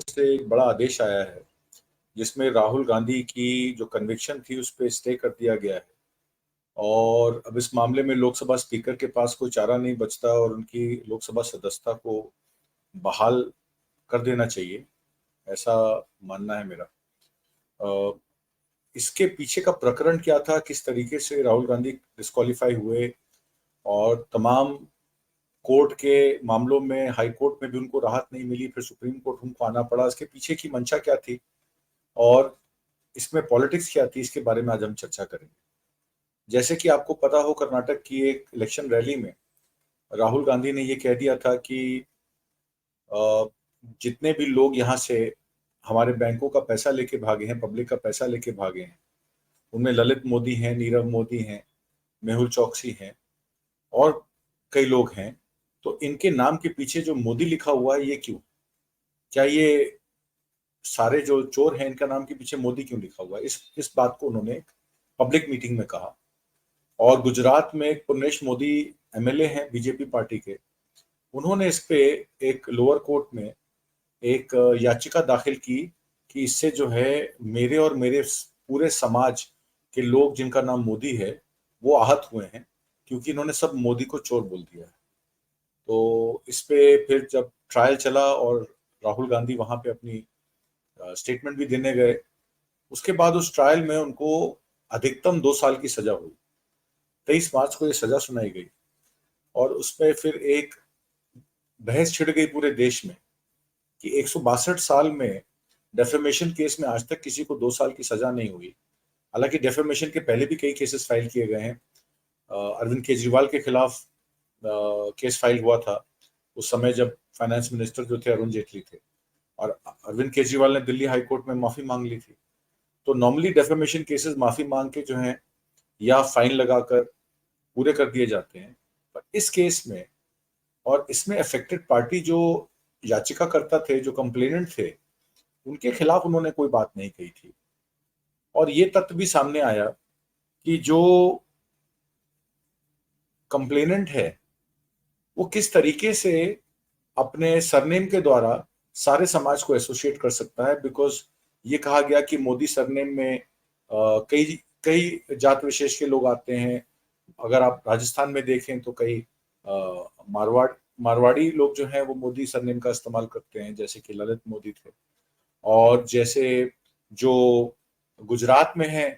Court से एक बड़ा आदेश आया है जिसमें राहुल गांधी की जो कन्विक्शन थी उस पर स्टे कर दिया गया है। और अब इस मामले में लोकसभा स्पीकर के पास कोई चारा नहीं बचता और उनकी लोकसभा सदस्यता को बहाल कर देना चाहिए, ऐसा मानना है मेरा। अ, इसके पीछे का प्रकरण क्या था, किस तरीके से राहुल गांधी डिस्क्वालीफाई हुए और तमाम कोर्ट के मामलों में हाई कोर्ट में भी उनको राहत नहीं मिली, फिर सुप्रीम कोर्ट उनको आना पड़ा, इसके पीछे की मंशा क्या थी और इसमें पॉलिटिक्स क्या थी, इसके बारे में आज हम चर्चा करेंगे। जैसे कि आपको पता हो, कर्नाटक की एक इलेक्शन रैली में राहुल गांधी ने ये कह दिया था कि जितने भी लोग यहाँ से हमारे बैंकों का पैसा लेके भागे हैं, पब्लिक का पैसा लेके भागे हैं, उनमें ललित मोदी हैं, नीरव मोदी हैं, मेहुल चौकसी हैं और कई लोग हैं, तो इनके नाम के पीछे जो मोदी लिखा हुआ है ये क्यों? क्या ये सारे जो चोर हैं इनका नाम के पीछे मोदी क्यों लिखा हुआ है? इस बात को उन्होंने एक पब्लिक मीटिंग में कहा। और गुजरात में एक पुर्णेश मोदी एमएलए हैं बीजेपी पार्टी के, उन्होंने इस पे एक लोअर कोर्ट में एक याचिका दाखिल की कि इससे जो है मेरे और मेरे पूरे समाज के लोग जिनका नाम मोदी है वो आहत हुए हैं, क्योंकि इन्होंने सब मोदी को चोर बोल दिया है। तो इस पे फिर जब ट्रायल चला और राहुल गांधी वहां पे अपनी स्टेटमेंट भी देने गए, उसके बाद उस ट्रायल में उनको अधिकतम 2 साल की सजा हुई। 23 मार्च को ये सजा सुनाई गई और उसमें फिर एक बहस छिड़ गई पूरे देश में कि 162 साल में डेफेमेशन केस में आज तक किसी को 2 साल की सजा नहीं हुई। हालांकि डेफेमेशन के पहले भी कई केसेस फाइल किए गए हैं। अरविंद केजरीवाल के खिलाफ केस फाइल हुआ था उस समय जब फाइनेंस मिनिस्टर जो थे अरुण जेटली थे, और अरविंद केजरीवाल ने दिल्ली हाई कोर्ट में माफी मांग ली थी। तो नॉर्मली डेफेमेशन केसेस माफी मांग के जो है या फाइन लगाकर पूरे कर दिए जाते हैं, पर इस केस में और इसमें अफेक्टेड पार्टी जो याचिकाकर्ता थे, जो कंप्लेनेंट थे, उनके खिलाफ उन्होंने कोई बात नहीं कही थी। और ये तथ्य भी सामने आया कि जो कंप्लेनेंट है वो किस तरीके से अपने सरनेम के द्वारा सारे समाज को एसोसिएट कर सकता है। बिकॉज ये कहा गया कि मोदी सरनेम में कई कई जात विशेष के लोग आते हैं। अगर आप राजस्थान में देखें तो कई मारवाड़ी लोग जो हैं वो मोदी सरनेम का इस्तेमाल करते हैं, जैसे कि ललित मोदी थे। और जैसे जो गुजरात में है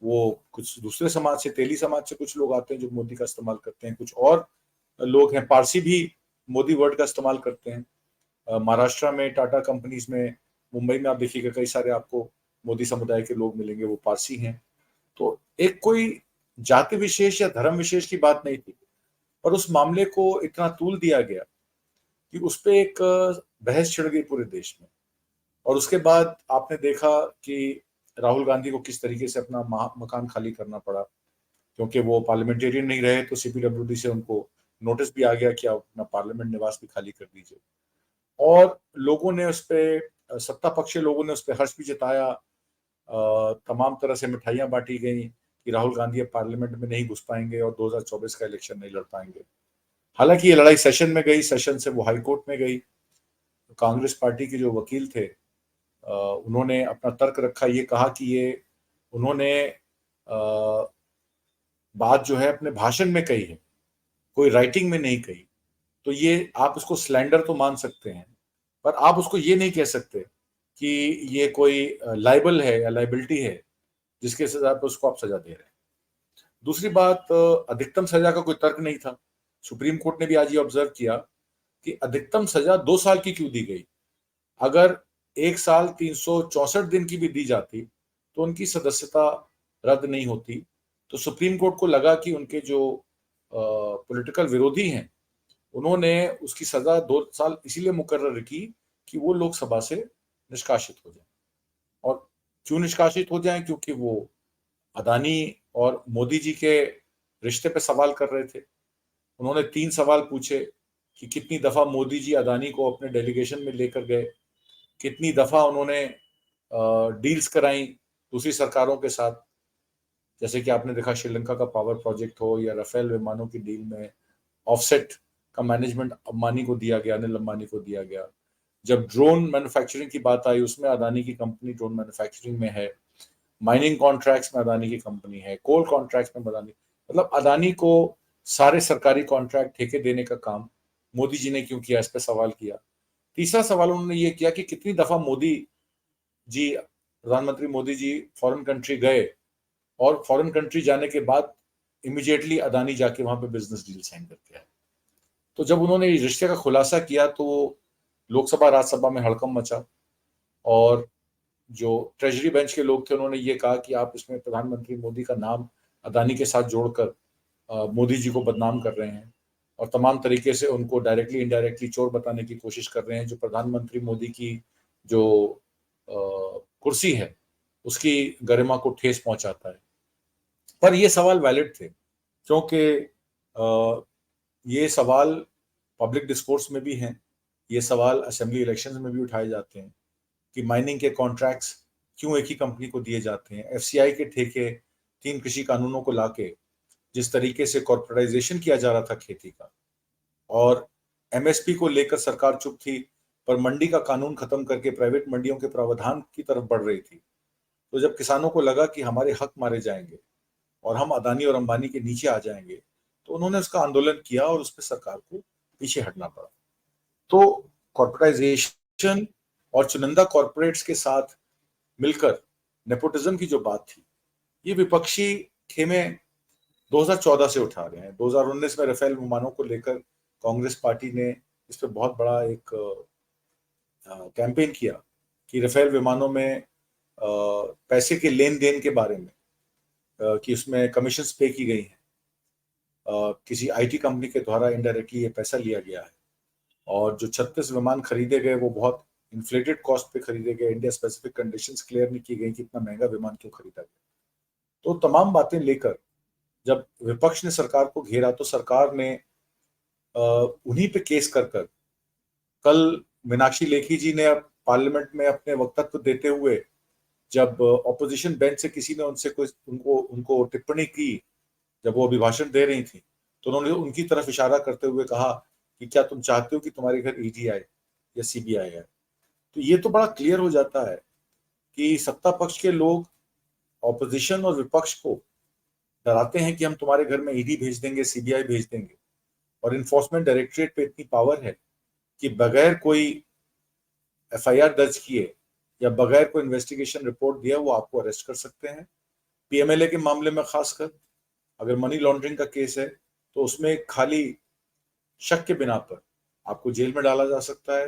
वो कुछ दूसरे समाज से, तेली समाज से कुछ लोग आते हैं जो मोदी का इस्तेमाल करते हैं। कुछ और लोग हैं, पारसी भी मोदी वर्ड का इस्तेमाल करते हैं। महाराष्ट्र में टाटा कंपनीज में, मुंबई में आप देखिएगा कई सारे आपको मोदी समुदाय के लोग मिलेंगे, वो पारसी हैं। तो एक कोई जाति विशेष या धर्म विशेष की बात नहीं थी, पर उस मामले को इतना तूल दिया गया कि उस पर एक बहस छिड़ गई पूरे देश में। और उसके बाद आपने देखा कि राहुल गांधी को किस तरीके से अपना मकान खाली करना पड़ा, क्योंकि वो पार्लियामेंटेरियन नहीं रहे। तो सीपीडब्ल्यूडी से उनको नोटिस भी आ गया कि आप अपना पार्लियामेंट निवास भी खाली कर दीजिए। और लोगों ने उस पर, सत्ता पक्ष के लोगों ने उस पर हर्ष भी जताया। तमाम तरह से मिठाइयां बांटी गई कि राहुल गांधी अब पार्लियामेंट में नहीं घुस पाएंगे और 2024 का इलेक्शन नहीं लड़ पाएंगे। हालांकि ये लड़ाई सेशन में गई, सेशन से वो हाई कोर्ट में गई। कांग्रेस पार्टी के जो वकील थे उन्होंने अपना तर्क रखा, ये कहा कि ये उन्होंने बात जो है अपने भाषण में कही है, कोई राइटिंग में नहीं कही। तो ये आप उसको स्लैंडर तो मान सकते हैं, पर आप उसको ये नहीं कह सकते कि ये कोई लाइबल है या लाइबिलिटी है जिसके सजा पे उसको आप सजा दे रहे हैं। दूसरी बात, अधिकतम सजा का कोई तर्क नहीं था। सुप्रीम कोर्ट ने भी आज ये ऑब्जर्व किया कि अधिकतम सजा 2 साल की क्यों दी गई। अगर 1 साल 364 दिन की भी दी जाती तो उनकी सदस्यता रद्द नहीं होती। तो सुप्रीम कोर्ट को लगा कि उनके जो पॉलिटिकल विरोधी हैं उन्होंने उसकी सजा 2 साल इसीलिए मुकर्रर की कि वो लोकसभा से निष्कासित हो जाए। और क्यों निष्कासित हो जाए? क्योंकि वो अदानी और मोदी जी के रिश्ते पे सवाल कर रहे थे। उन्होंने 3 सवाल पूछे कि कितनी दफा मोदी जी अदानी को अपने डेलीगेशन में लेकर गए, कितनी दफा उन्होंने डील्स कराई दूसरी सरकारों के साथ, जैसे कि आपने देखा श्रीलंका का पावर प्रोजेक्ट हो या राफेल विमानों की डील में ऑफसेट का मैनेजमेंट अंबानी को दिया गया, अनिल अंबानी को दिया गया। जब ड्रोन मैन्युफैक्चरिंग की बात आई उसमें अदानी की कंपनी ड्रोन मैन्युफैक्चरिंग में है, माइनिंग कॉन्ट्रैक्ट्स में अदानी की कंपनी है, कोल कॉन्ट्रैक्ट्स में अदानी, मतलब अदानी को सारे सरकारी कॉन्ट्रैक्ट ठेके देने का काम मोदी जी ने क्यों किया, इस पर सवाल किया। तीसरा सवाल उन्होंने ये किया कि कितनी दफा मोदी जी, प्रधानमंत्री मोदी जी फॉरेन कंट्री गए और फॉरेन कंट्री जाने के बाद इमीडिएटली अदानी जाके वहां पे बिजनेस डील साइन करके आए। तो जब उन्होंने इस रिश्ते का खुलासा किया तो लोकसभा राज्यसभा में हड़कंप मचा, और जो ट्रेजरी बेंच के लोग थे उन्होंने ये कहा कि आप इसमें प्रधानमंत्री मोदी का नाम अदानी के साथ जोड़कर मोदी जी को बदनाम कर रहे हैं और तमाम तरीके से उनको डायरेक्टली इनडायरेक्टली चोर बताने की कोशिश कर रहे हैं, जो प्रधानमंत्री मोदी की जो कुर्सी है उसकी गरिमा को ठेस पहुंचाता है। पर ये सवाल वैलिड थे क्योंकि ये सवाल पब्लिक डिस्कोर्स में भी हैं, ये सवाल असेंबली इलेक्शंस में भी उठाए जाते हैं कि माइनिंग के कॉन्ट्रैक्ट्स क्यों एक ही कंपनी को दिए जाते हैं। एफसीआई के ठेके 3 कृषि कानूनों को लाके जिस तरीके से कॉर्पोरेटाइजेशन किया जा रहा था खेती का, और एमएसपी को लेकर सरकार चुप थी, पर मंडी का कानून खत्म करके प्राइवेट मंडियों के प्रावधान की तरफ बढ़ रही थी। तो जब किसानों को लगा कि हमारे हक मारे जाएंगे और हम अदानी और अंबानी के नीचे आ जाएंगे, तो उन्होंने उसका आंदोलन किया और उस पर सरकार को पीछे हटना पड़ा। तो कॉर्पोरेटाइजेशन और चुनिंदा कॉर्पोरेट्स के साथ मिलकर नेपोटिज्म की जो बात थी, ये विपक्षी खेमे 2014 से उठा रहे हैं। 2019 में राफेल विमानों को लेकर कांग्रेस पार्टी ने इस पर बहुत बड़ा एक कैंपेन किया कि राफेल विमानों में पैसे के लेन देन के बारे में, कि उसमें कमीशंस पे की गई हैं, किसी आईटी कंपनी के द्वारा इनडायरेक्टली ये पैसा लिया गया है, और जो 36 विमान खरीदे गए वो बहुत इन्फ्लेटेड कॉस्ट पे खरीदे गए, इंडिया स्पेसिफिक कंडीशंस क्लियर नहीं की गई कि इतना महंगा विमान क्यों खरीदा गया। तो तमाम बातें लेकर जब विपक्ष ने सरकार को घेरा तो सरकार ने उन्हीं पे केस कर कर, कल मीनाक्षी लेखी जी ने पार्लियामेंट में अपने वक्तव्य देते हुए जब ऑपोजिशन बेंच से किसी ने उनसे कोई उनको टिप्पणी की, जब वो अभिभाषण दे रही थी, तो उन्होंने उनकी तरफ इशारा करते हुए कहा कि क्या तुम चाहते हो कि तुम्हारे घर ईडी आए या सीबीआई आए। तो ये तो बड़ा क्लियर हो जाता है कि सत्ता पक्ष के लोग ऑपोजिशन और विपक्ष को डराते हैं कि हम तुम्हारे घर में ईडी भेज देंगे, सीबीआई भेज देंगे, और इन्फोर्समेंट डायरेक्टरेट पे इतनी पावर है कि बगैर कोई एफआईआर दर्ज किए या बगैर कोई इन्वेस्टिगेशन रिपोर्ट दिया वो आपको अरेस्ट कर सकते हैं। पीएमएलए के मामले में खासकर अगर मनी लॉन्ड्रिंग का केस है तो उसमें खाली शक के बिना पर आपको जेल में डाला जा सकता है,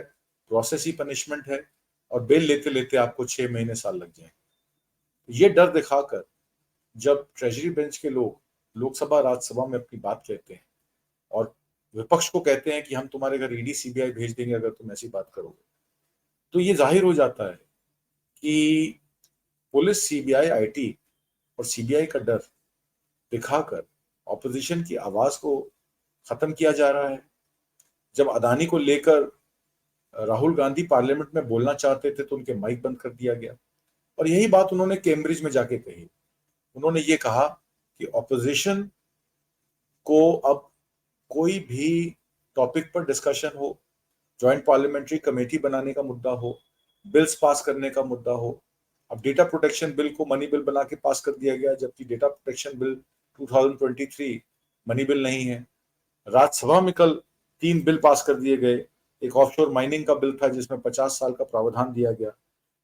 प्रोसेस ही पनिशमेंट है, और बेल लेते लेते आपको 6 महीने साल लग जाएंगे। ये डर दिखाकर जब ट्रेजरी बेंच के लोग लोकसभा राज्यसभा में अपनी बात कहते हैं और विपक्ष को कहते हैं कि हम तुम्हारे घर ईडी सीबीआई भेज देंगे अगर तुम ऐसी बात करोगे, तो ये जाहिर हो जाता है कि पुलिस, सीबीआई, आईटी और सीबीआई का डर दिखाकर ऑपोजिशन की आवाज को खत्म किया जा रहा है। जब अदानी को लेकर राहुल गांधी पार्लियामेंट में बोलना चाहते थे तो उनके माइक बंद कर दिया गया, और यही बात उन्होंने कैम्ब्रिज में जाके कही। उन्होंने ये कहा कि ऑपोजिशन को अब कोई भी टॉपिक पर डिस्कशन हो, ज्वाइंट पार्लियामेंट्री कमेटी बनाने का मुद्दा हो, बिल्स पास करने का मुद्दा हो। अब डेटा प्रोटेक्शन बिल को मनी बिल बना के पास कर दिया गया, जबकि data protection bill 2023 money bill नहीं है। राज्यसभा में कल 3 बिल पास कर दिए गए। एक ऑफशोर माइनिंग का बिल था जिसमें 50 साल का प्रावधान दिया गया,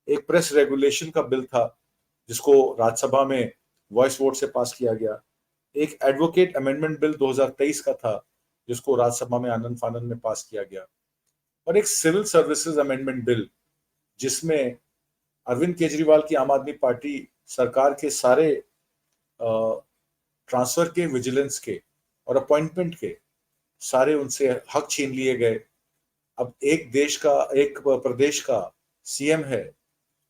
एक प्रेस रेगुलेशन का बिल था जिसको राज्यसभा में वॉइस वोट से पास किया गया, एक एडवोकेट अमेंडमेंट बिल 2023 का था जिसको राज्यसभा में आनंद फानंद में पास किया गया, और एक सिविल सर्विसेज अमेंडमेंट बिल जिसमें अरविंद केजरीवाल की आम आदमी पार्टी सरकार के सारे ट्रांसफर के, विजिलेंस के और अपॉइंटमेंट के सारे उनसे हक छीन लिए गए। अब एक देश का, एक प्रदेश का सीएम है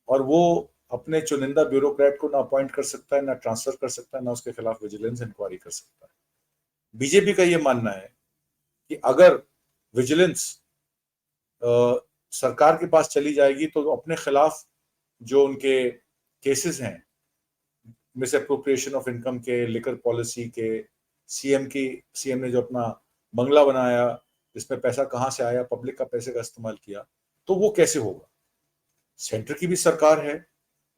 और वो अपने चुनिंदा ब्यूरोक्रेट को ना अपॉइंट कर सकता है, ना ट्रांसफर कर सकता है, ना उसके खिलाफ विजिलेंस इंक्वायरी कर सकता है। बीजेपी का ये मानना है कि अगर विजिलेंस सरकार के पास चली जाएगी तो अपने खिलाफ जो उनके केसेस हैं, मिस अप्रोप्रिएशन ऑफ इनकम के, लिकर पॉलिसी के, सीएम ने जो अपना बंगला बनाया जिसमें पैसा कहां से आया, पब्लिक का पैसे का इस्तेमाल किया, तो वो कैसे होगा? सेंटर की भी सरकार है,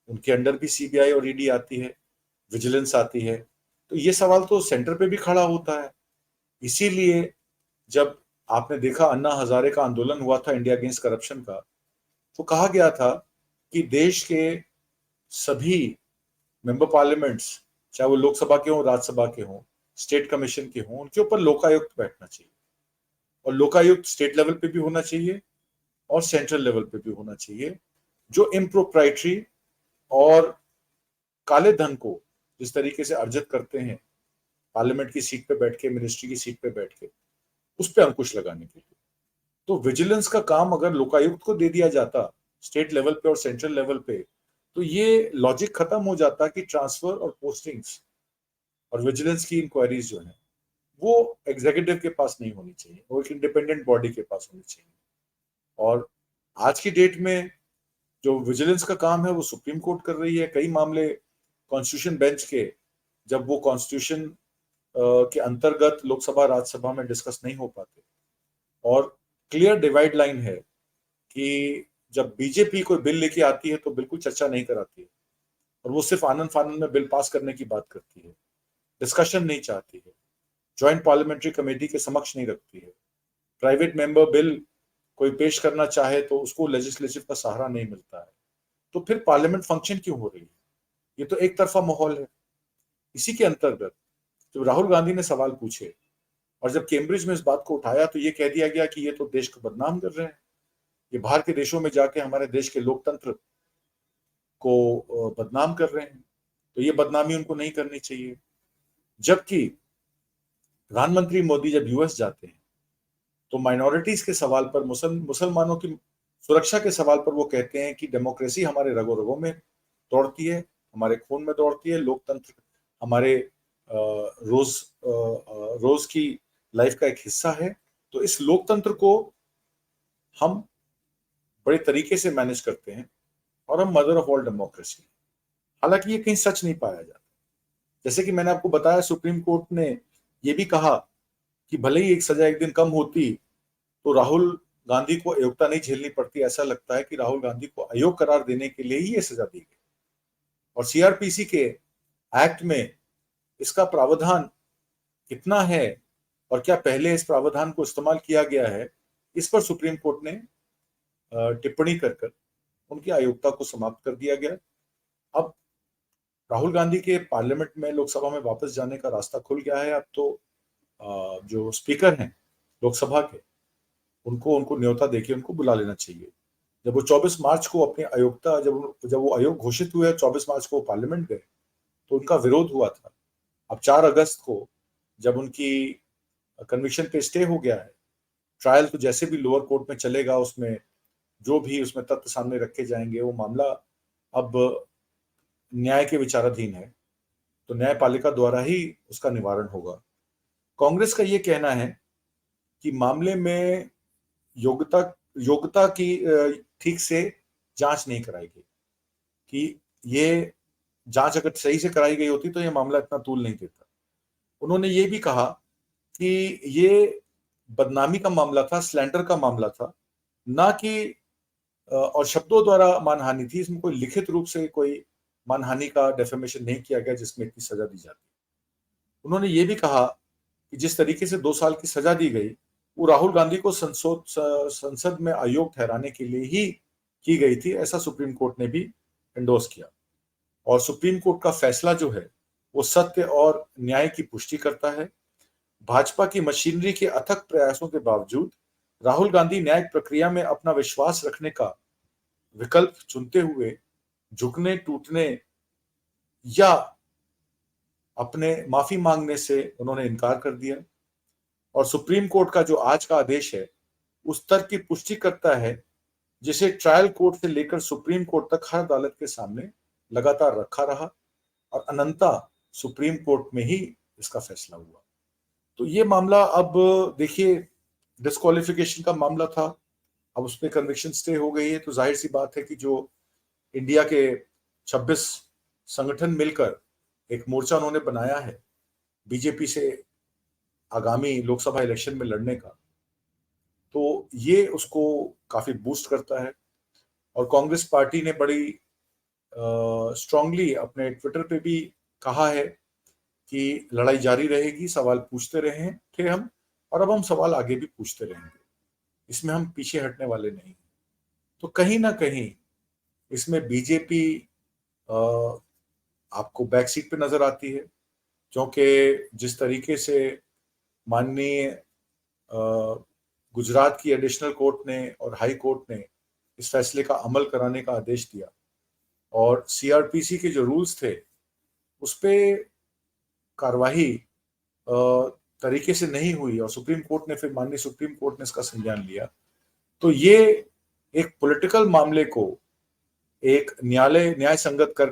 उनके अंडर भी सीबीआई और ईडी आती है, विजिलेंस आती है, तो ये सवाल तो सेंटर पे भी खड़ा होता है। इसीलिए जब आपने देखा अन्ना हजारे का आंदोलन हुआ था इंडिया अगेंस्ट करप्शन का, तो कहा गया था कि देश के सभी मेंबर पार्लियामेंट्स, चाहे वो लोकसभा के हों, राज्यसभा के हों, स्टेट कमीशन के हों, उनके ऊपर लोकायुक्त बैठना चाहिए, और लोकायुक्त स्टेट लेवल पे भी होना चाहिए और सेंट्रल लेवल पे भी होना चाहिए, जो इम्प्रोप्राइटरी और काले धन को जिस तरीके से अर्जित करते हैं पार्लियामेंट की सीट पे बैठ के, मिनिस्ट्री की सीट पे बैठ के, उस पर अंकुश लगाने के लिए। तो विजिलेंस का काम अगर लोकायुक्त को दे दिया जाता स्टेट लेवल पे और सेंट्रल लेवल पे, तो ये लॉजिक खत्म हो जाता कि ट्रांसफर और पोस्टिंग्स और विजिलेंस की इंक्वायरीज जो है वो एग्जीक्यूटिव के पास नहीं होनी चाहिए, वो एक इंडिपेंडेंट बॉडी के पास होनी चाहिए। और आज की डेट में जो विजिलेंस का काम है वो सुप्रीम कोर्ट कर रही है। कई मामले कॉन्स्टिट्यूशन बेंच के, जब वो कॉन्स्टिट्यूशन के अंतर्गत लोकसभा राज्यसभा में डिस्कस नहीं हो पाते, और क्लियर डिवाइड लाइन है कि जब बीजेपी कोई बिल लेके आती है तो बिल्कुल चर्चा नहीं कराती है, और वो सिर्फ आनंद फानंद में बिल पास करने की बात करती है, डिस्कशन नहीं चाहती है, ज्वाइंट पार्लियामेंट्री कमेटी के समक्ष नहीं रखती है। प्राइवेट मेंबर बिल कोई पेश करना चाहे तो उसको लेजिस्लेटिव का सहारा नहीं मिलता है। तो फिर पार्लियामेंट फंक्शन क्यों हो रही है? ये तो एक तरफा माहौल है। इसी के अंतर्गत जब राहुल गांधी ने सवाल पूछे और जब कैम्ब्रिज में इस बात को उठाया, तो ये कह दिया गया कि ये तो देश को बदनाम कर रहे हैं, ये बाहर के देशों में जाके हमारे देश के लोकतंत्र को बदनाम कर रहे हैं, तो ये बदनामी उनको नहीं करनी चाहिए। जबकि प्रधानमंत्री मोदी जब यूएस जाते हैं तो माइनॉरिटीज के सवाल पर, मुसलमानों की सुरक्षा के सवाल पर वो कहते हैं कि डेमोक्रेसी हमारे रगों रगों में दौड़ती है, हमारे खून में दौड़ती है, लोकतंत्र हमारे रोज रोज की लाइफ का एक हिस्सा है, तो इस लोकतंत्र को हम बड़े तरीके से मैनेज करते हैं और हम मदर ऑफ ऑल डेमोक्रेसी। हालांकि ये कहीं सच नहीं पाया जाता। जैसे कि मैंने आपको बताया, सुप्रीम कोर्ट ने ये भी कहा कि भले ही एक सजा एक दिन कम होती तो राहुल गांधी को अयोग्यता नहीं झेलनी पड़ती। ऐसा लगता है कि राहुल गांधी को अयोग्य करार देने के लिए ही ये सजा दी गई, और सीआरपीसी के एक्ट में इसका प्रावधान कितना है और क्या पहले इस प्रावधान को इस्तेमाल किया गया है, इस पर सुप्रीम कोर्ट ने टिप्पणी कर उनकी अयोग्यता को समाप्त कर दिया गया। अब राहुल गांधी के पार्लियामेंट में, लोकसभा में वापस जाने का रास्ता खुल गया है। अब तो जो स्पीकर हैं लोकसभा के, उनको न्योता देके उनको बुला लेना चाहिए। जब वो 24 मार्च को अपनी अयोग्यता, जब वो अयोग्य घोषित हुए, 24 मार्च को पार्लियामेंट गए, तो उनका विरोध हुआ था। अब 4 अगस्त को जब उनकी कन्विक्शन पे स्टे हो गया है, ट्रायल तो जैसे भी लोअर कोर्ट में चलेगा, उसमें जो भी उसमें तथ्य सामने रखे जाएंगे, वो मामला अब न्याय के विचाराधीन है, तो न्यायपालिका द्वारा ही उसका निवारण होगा। कांग्रेस का ये कहना है कि मामले में योग्यता की ठीक से जांच नहीं कराई गई, कि ये जांच अगर सही से कराई गई होती तो ये मामला इतना तूल नहीं देता। उन्होंने ये भी कहा कि ये बदनामी का मामला था, स्लैंडर का मामला था, ना कि और शब्दों द्वारा मानहानि थी। इसमें कोई लिखित रूप से कोई मानहानि का डेफेमेशन नहीं किया गया जिसमें इतनी सजा दी जाती। उन्होंने ये भी कहा कि जिस तरीके से 2 साल की सजा दी गई, वो राहुल गांधी को संसद में अयोग्य ठहराने के लिए ही की गई थी, ऐसा सुप्रीम कोर्ट ने भी एंडोर्स किया। और सुप्रीम कोर्ट का फैसला जो है वो सत्य और न्याय की पुष्टि करता है। भाजपा की मशीनरी के अथक प्रयासों के बावजूद राहुल गांधी न्यायिक प्रक्रिया में अपना विश्वास रखने का विकल्प चुनते हुए झुकने, टूटने या अपने माफी मांगने से उन्होंने इनकार कर दिया। और सुप्रीम कोर्ट का जो आज का आदेश है, उस तर्क की पुष्टि करता है जिसे ट्रायल कोर्ट से लेकर सुप्रीम कोर्ट तक हर अदालत के सामने लगातार रखा रहा, और अनंता सुप्रीम कोर्ट में ही इसका फैसला हुआ। तो ये मामला, अब देखिए, डिस्क्वालिफिकेशन का मामला था, अब उस पर कन्विक्शन स्टे हो गई है, तो जाहिर सी बात है कि जो इंडिया के 26 संगठन मिलकर एक मोर्चा उन्होंने बनाया है बीजेपी से आगामी लोकसभा इलेक्शन में लड़ने का, तो ये उसको काफी बूस्ट करता है। और कांग्रेस पार्टी ने बड़ी स्ट्रांगली अपने ट्विटर पे भी कहा है कि लड़ाई जारी रहेगी, सवाल पूछते रहे थे हम, और अब हम सवाल आगे भी पूछते रहेंगे, इसमें हम पीछे हटने वाले नहीं। तो कहीं ना कहीं इसमें बीजेपी आपको बैक सीट पे नजर आती है, क्योंकि जिस तरीके से माननीय गुजरात की एडिशनल कोर्ट ने और हाई कोर्ट ने इस फैसले का अमल कराने का आदेश दिया, और सीआरपीसी के जो रूल्स थे उस पे कार्रवाई तरीके से नहीं हुई, और सुप्रीम कोर्ट ने फिर माननीय सुप्रीम कोर्ट ने इसका संज्ञान लिया, तो ये एक पॉलिटिकल मामले को एक न्याय संगत कर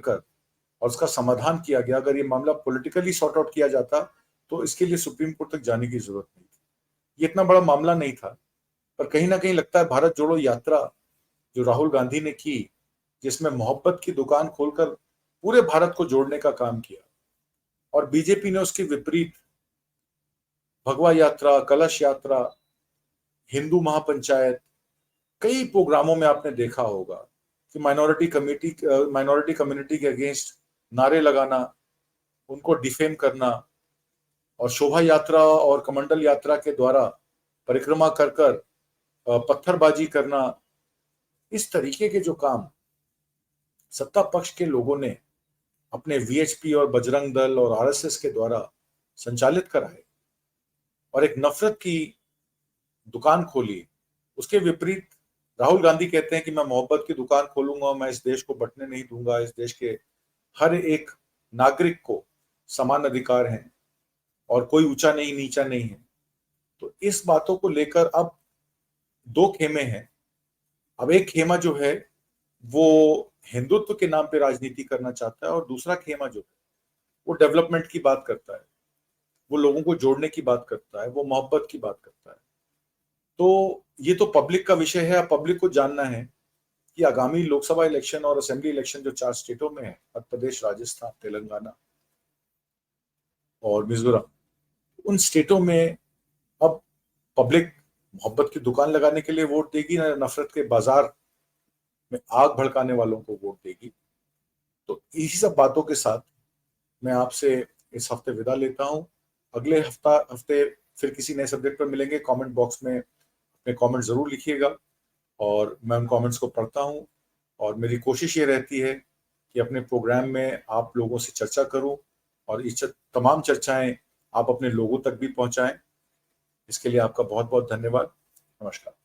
और उसका समाधान किया गया। अगर ये मामला पॉलिटिकली सॉर्ट आउट किया जाता तो इसके लिए सुप्रीम कोर्ट तक जाने की जरूरत नहीं थी। ये इतना बड़ा मामला नहीं था, पर कहीं ना कहीं लगता है भारत जोड़ो यात्रा जो राहुल गांधी ने की, जिसमें मोहब्बत की दुकान खोलकर पूरे भारत को जोड़ने का काम किया, और बीजेपी ने उसके विपरीत भगवा यात्रा, कलश यात्रा, हिंदू महापंचायत, कई प्रोग्रामों में आपने देखा होगा कि माइनॉरिटी कम्युनिटी के अगेंस्ट नारे लगाना, उनको डिफेम करना, और शोभा यात्रा और कमंडल यात्रा के द्वारा परिक्रमा कर पत्थरबाजी करना, इस तरीके के जो काम सत्ता पक्ष के लोगों ने अपने वीएचपी और बजरंग दल और आरएसएस के द्वारा संचालित कराए और एक नफरत की दुकान खोली, उसके विपरीत राहुल गांधी कहते हैं कि मैं मोहब्बत की दुकान खोलूंगा, मैं इस देश को बंटने नहीं दूंगा, इस देश के हर एक नागरिक को समान अधिकार हैं और कोई ऊंचा नहीं नीचा नहीं है। तो इस बातों को लेकर अब दो खेमे हैं। अब एक खेमा जो है वो हिंदुत्व के नाम पे राजनीति करना चाहता है, और दूसरा खेमा जो है वो डेवलपमेंट की बात करता है, वो लोगों को जोड़ने की बात करता है, वो मोहब्बत की बात करता है। तो ये तो पब्लिक का विषय है। पब्लिक को जानना है कि आगामी लोकसभा इलेक्शन और असेंबली इलेक्शन जो 4 स्टेटों में है, मध्य प्रदेश, राजस्थान, तेलंगाना और मिजोरम, उन स्टेटों में अब पब्लिक मोहब्बत की दुकान लगाने के लिए वोट देगी ना नफरत के बाजार में आग भड़काने वालों को वोट देगी। तो इसी सब बातों के साथ मैं आपसे इस हफ्ते विदा लेता हूं। अगले हफ्ते फिर किसी नए सब्जेक्ट पर मिलेंगे। कमेंट बॉक्स में अपने कमेंट जरूर लिखिएगा और मैं उन कमेंट्स को पढ़ता हूं, और मेरी कोशिश ये रहती है कि अपने प्रोग्राम में आप लोगों से चर्चा करूं, और ये तमाम चर्चाएं आप अपने लोगों तक भी पहुंचाएं। इसके लिए आपका बहुत बहुत धन्यवाद। नमस्कार।